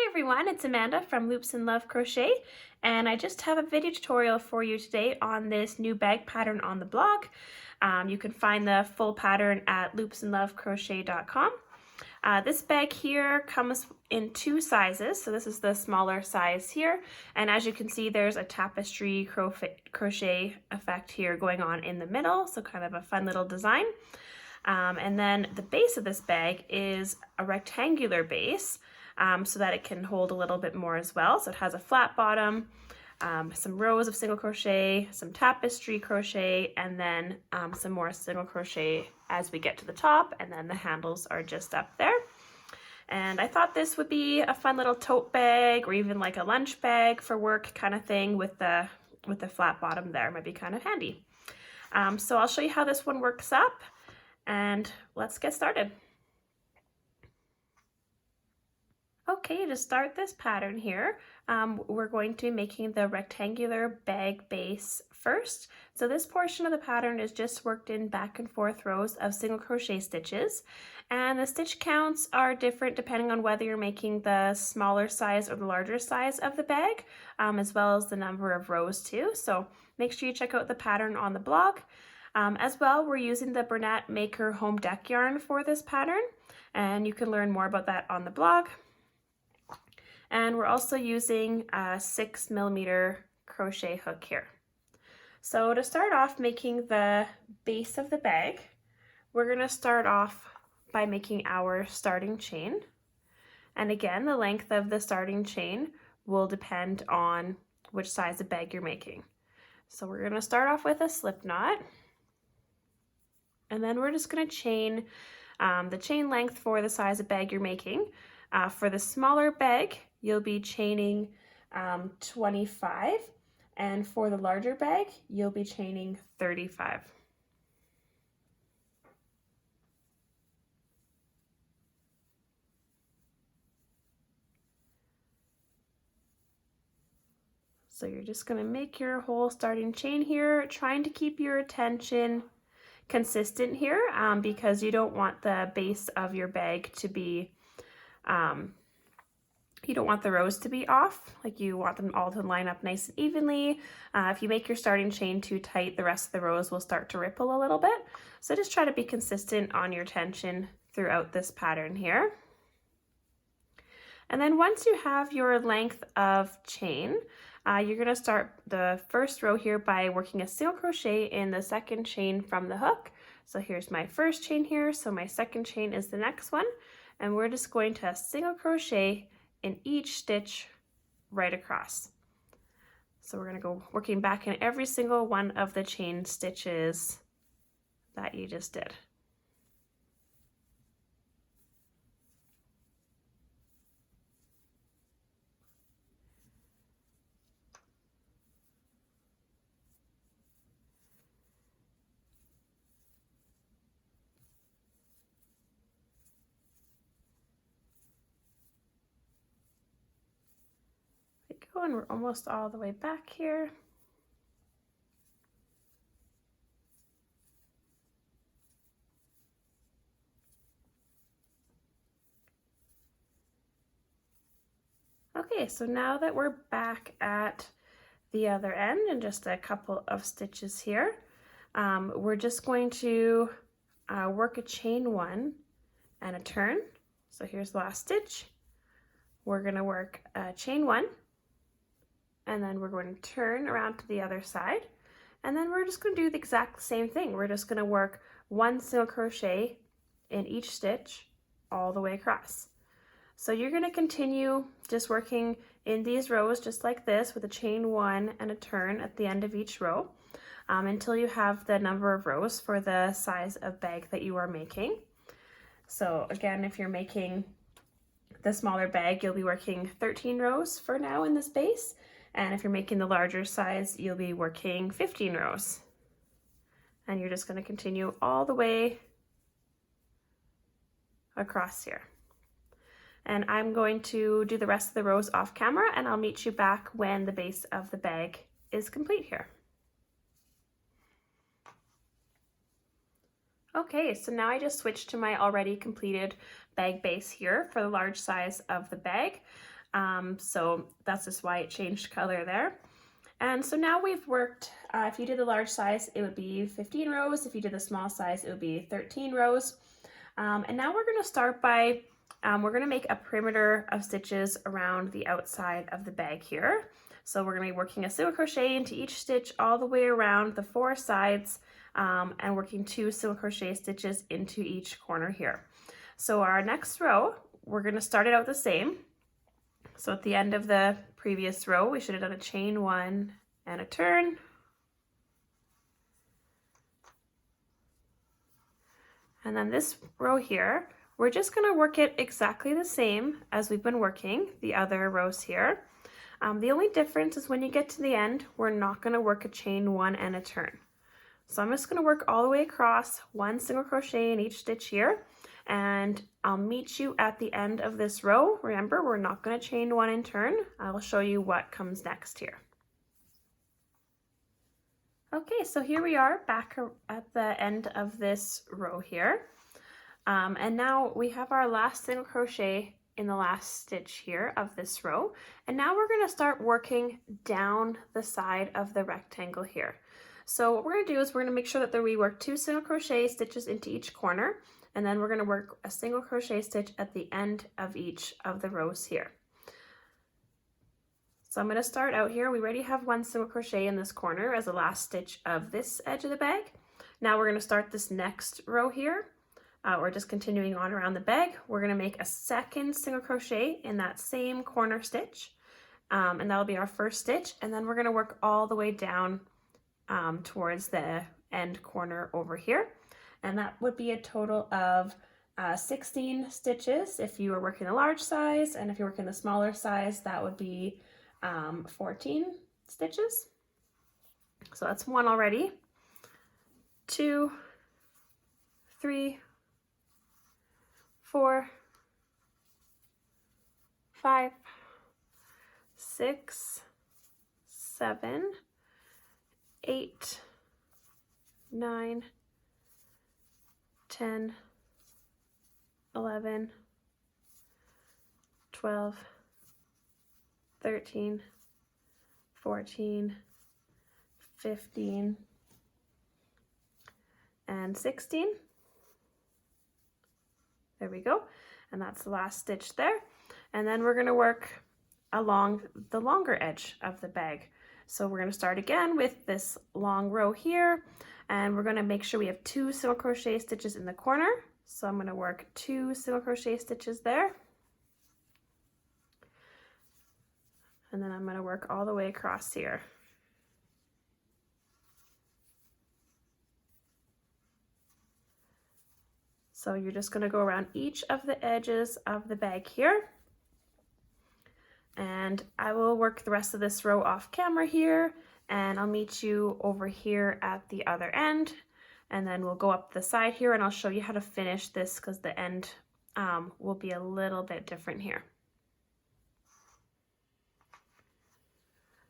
Everyone, it's Amanda from Loops and Love Crochet, and I just have a video tutorial for you today on this new bag pattern on the blog. You can find the full pattern at loopsandlovecrochet.com. This bag here comes in two sizes, so this is the smaller size here, and as you can see there's a tapestry crochet effect here going on in the middle, so kind of a fun little design. And then the base of this bag is a rectangular base, so that it can hold a little bit more as well. So it has a flat bottom, some rows of single crochet, some tapestry crochet, and then some more single crochet as we get to the top, and then the handles are just up there. And I thought this would be a fun little tote bag, or even like a lunch bag for work kind of thing with the flat bottom there. Might be kind of handy. So I'll show you how this one works up, and let's get started. Okay, to start this pattern here, we're going to be making the rectangular bag base first. So this portion of the pattern is just worked in back and forth rows of single crochet stitches, and the stitch counts are different depending on whether you're making the smaller size or the larger size of the bag, as well as the number of rows too. So make sure you check out the pattern on the blog. As well, we're using the Bernat Maker Home Deck yarn for this pattern, and you can learn more about that on the blog. And we're also using a 6mm crochet hook here. So to start off making the base of the bag, we're going to start off by making our starting chain. And again, the length of the starting chain will depend on which size of bag you're making. So we're going to start off with a slip knot. And then we're just going to chain the chain length for the size of bag you're making. For the smaller bag, you'll be chaining 25, and for the larger bag, you'll be chaining 35. So you're just going to make your whole starting chain here, trying to keep your attention consistent here, because you don't want the base of your bag to be you don't want the rows to be off, like you want them all to line up nice and evenly. If you make your starting chain too tight, the rest of the rows will start to ripple a little bit. So just try to be consistent on your tension throughout this pattern here. And then once you have your length of chain, you're going to start the first row here by working a single crochet in the second chain from the hook. So here's my first chain here, so my second chain is the next one, and we're just going to single crochet in each stitch right across. So we're going to go working back in every single one of the chain stitches that you just did. And we're almost all the way back here. Okay, so now that we're back at the other end and just a couple of stitches here, we're just going to work a chain one and a turn. So here's the last stitch. We're going to work a chain one, and then we're going to turn around to the other side, and then we're just going to do the exact same thing. We're just going to work one single crochet in each stitch all the way across. So you're going to continue just working in these rows just like this with a chain one and a turn at the end of each row until you have the number of rows for the size of bag that you are making. So again, if you're making the smaller bag, you'll be working 13 rows for now in this base. And if you're making the larger size, you'll be working 15 rows. And you're just going to continue all the way across here. And I'm going to do the rest of the rows off camera, and I'll meet you back when the base of the bag is complete here. Okay, so now I just switched to my already completed bag base here for the large size of the bag. So that's just why it changed color there. And so now we've worked, if you did the large size, it would be 15 rows. If you did the small size, it would be 13 rows. And now we're going to start by, we're going to make a perimeter of stitches around the outside of the bag here. So we're going to be working a single crochet into each stitch all the way around the 4 sides, and working 2 single crochet stitches into each corner here. So our next row, we're going to start it out the same. So at the end of the previous row, we should have done a chain 1 and a turn. And then this row here, we're just going to work it exactly the same as we've been working the other rows here. The only difference is when you get to the end, we're not going to work a chain 1 and a turn. So I'm just going to work all the way across 1 single crochet in each stitch here, and I'll meet you at the end of this row. Remember, we're not going to chain 1 and turn. I will show you what comes next here. Okay, so here we are back at the end of this row here. And now we have our last single crochet in the last stitch here of this row. And now we're going to start working down the side of the rectangle here. So what we're going to do is we're going to make sure that we work 2 single crochet stitches into each corner, and then we're going to work a single crochet stitch at the end of each of the rows here. So I'm going to start out here. We already have 1 single crochet in this corner as the last stitch of this edge of the bag. Now we're going to start this next row here. We're just continuing on around the bag. We're going to make a second single crochet in that same corner stitch, and that'll be our first stitch, and then we're going to work all the way down towards the end corner over here, and that would be a total of 16 stitches if you are working the large size, and if you're working the smaller size, that would be 14 stitches. So that's 1 already. 2, 3, 4, 5, 6, 7, 8, 9, 10, 11, 12, 13, 14, 15, and 16. There we go. And that's the last stitch there. And then we're going to work along the longer edge of the bag. So we're going to start again with this long row here, and we're going to make sure we have 2 single crochet stitches in the corner. So I'm going to work 2 single crochet stitches there. And then I'm going to work all the way across here. So you're just going to go around each of the edges of the bag here. And I will work the rest of this row off camera here, and I'll meet you over here at the other end. And then we'll go up the side here, and I'll show you how to finish this because the end will be a little bit different here.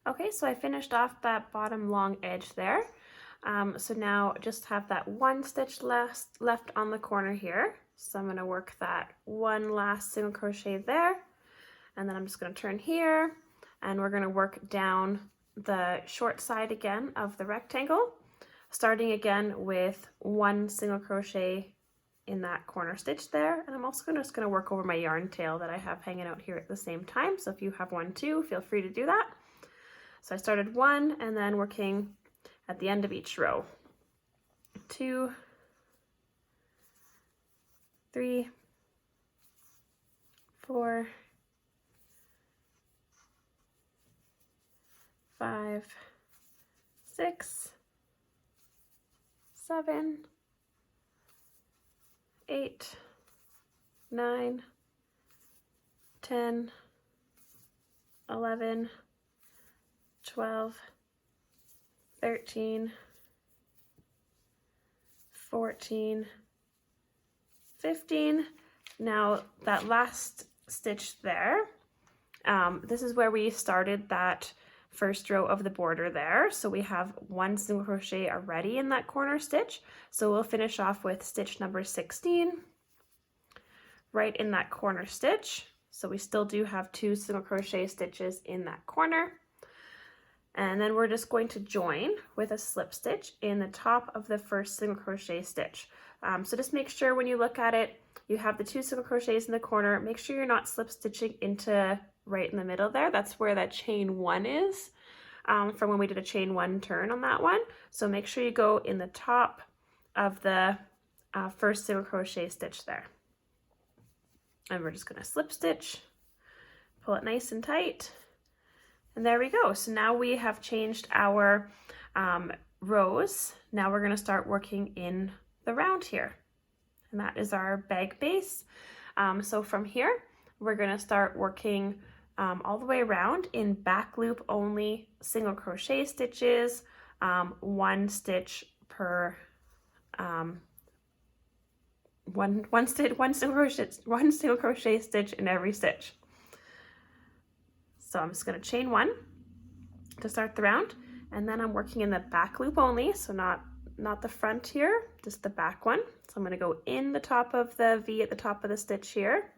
Okay, so I finished off that bottom long edge there. So now just have that 1 stitch left on the corner here. So I'm going to work that 1 last single crochet there, and then I'm just going to turn here, and we're going to work down the short side again of the rectangle, starting again with 1 single crochet in that corner stitch there. And I'm also just going to work over my yarn tail that I have hanging out here at the same time. So if you have one too, feel free to do that. So I started 1 and then working at the end of each row. 2, 3, 4, 5, 6, 7, 8, 9, 10, 11, 12, 13, 14, 15. Now that last stitch there, this is where we started that first row of the border there. So we have 1 single crochet already in that corner stitch. So we'll finish off with stitch number 16 right in that corner stitch. So we still do have 2 single crochet stitches in that corner. And then we're just going to join with a slip stitch in the top of the first single crochet stitch. So just make sure when you look at it, you have the 2 single crochets in the corner. Make sure you're not slip stitching into right in the middle there. That's where that chain 1 is from when we did a chain 1 turn on that one. So make sure you go in the top of the first single crochet stitch there. And we're just going to slip stitch, pull it nice and tight. And there we go. So now we have changed our rows. Now we're going to start working in the round here. And that is our bag base. So from here, we're going to start working all the way around in back loop only single crochet stitches, 1 stitch per one single crochet stitch in every stitch. So I'm just going to chain 1 to start the round, and then I'm working in the back loop only, so not the front here, just the back one. So I'm going to go in the top of the V at the top of the stitch here,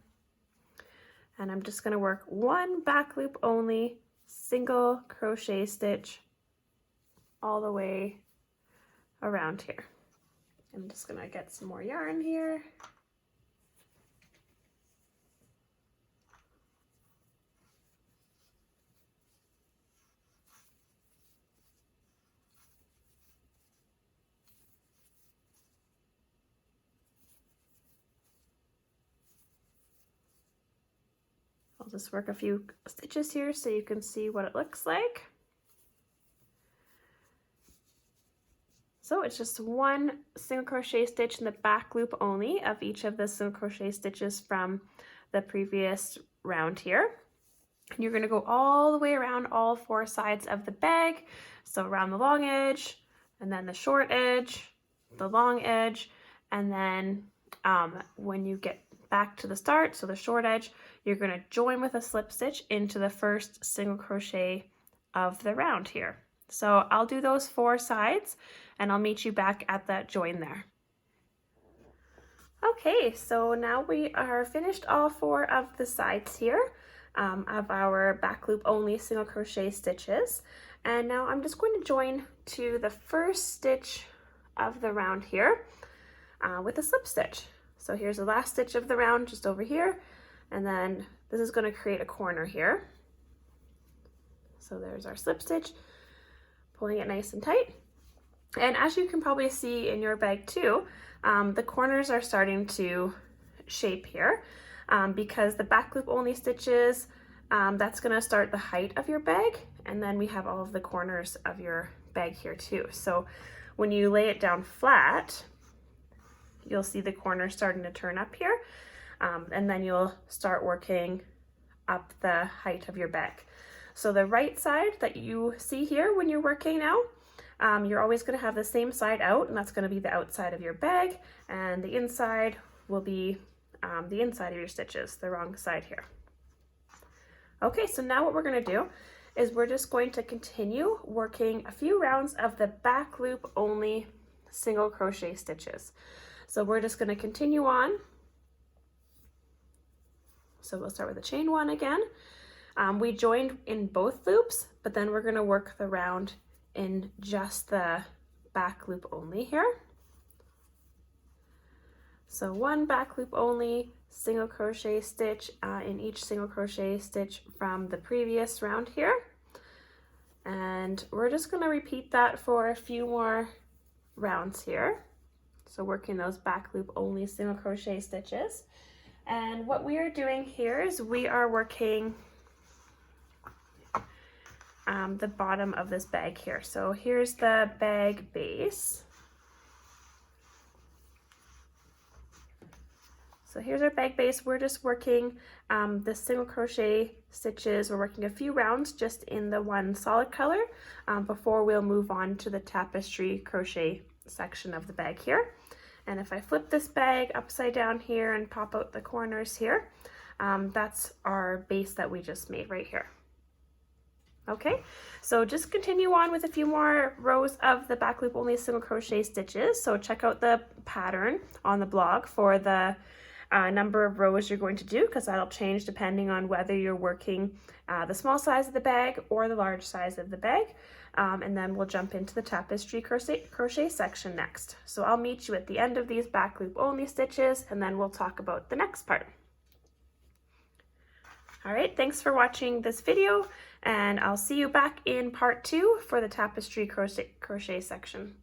and I'm just going to work 1 back loop only single crochet stitch all the way around here. I'm just going to get some more yarn here. I'll just work a few stitches here so you can see what it looks like. So it's just 1 single crochet stitch in the back loop only of each of the single crochet stitches from the previous round here. And you're going to go all the way around all 4 sides of the bag. So around the long edge, and then the short edge, the long edge, and then when you get back to the start, so the short edge, you're going to join with a slip stitch into the first single crochet of the round here. So I'll do those 4 sides and I'll meet you back at that join there. Okay, so now we are finished all 4 of the sides here of our back loop only single crochet stitches. And now I'm just going to join to the first stitch of the round here with a slip stitch. So here's the last stitch of the round just over here, and then this is going to create a corner here. So there's our slip stitch, pulling it nice and tight. And as you can probably see in your bag too, the corners are starting to shape here because the back loop only stitches, that's going to start the height of your bag, and then we have all of the corners of your bag here too. So when you lay it down flat, you'll see the corners starting to turn up here, and then you'll start working up the height of your bag. So the right side that you see here when you're working now, you're always going to have the same side out, and that's going to be the outside of your bag, and the inside will be the inside of your stitches, the wrong side here. Okay, so now what we're going to do is we're just going to continue working a few rounds of the back loop only single crochet stitches. So we're just going to continue on. So we'll start with a chain 1 again. We joined in both loops, but then we're going to work the round in just the back loop only here. So 1 back loop only single crochet stitch in each single crochet stitch from the previous round here. And we're just going to repeat that for a few more rounds here. So working those back loop only single crochet stitches. And what we are doing here is we are working the bottom of this bag here. So here's the bag base. So here's our bag base. We're just working the single crochet stitches. We're working a few rounds just in the 1 solid color before we'll move on to the tapestry crochet section of the bag here. And if I flip this bag upside down here and pop out the corners here, that's our base that we just made right here. Okay, so just continue on with a few more rows of the back loop only single crochet stitches. So check out the pattern on the blog for the number of rows you're going to do, because that'll change depending on whether you're working the small size of the bag or the large size of the bag. And then we'll jump into the tapestry crochet section next. So I'll meet you at the end of these back loop only stitches, and then we'll talk about the next part. All right, thanks for watching this video, and I'll see you back in part 2 for the tapestry crochet section.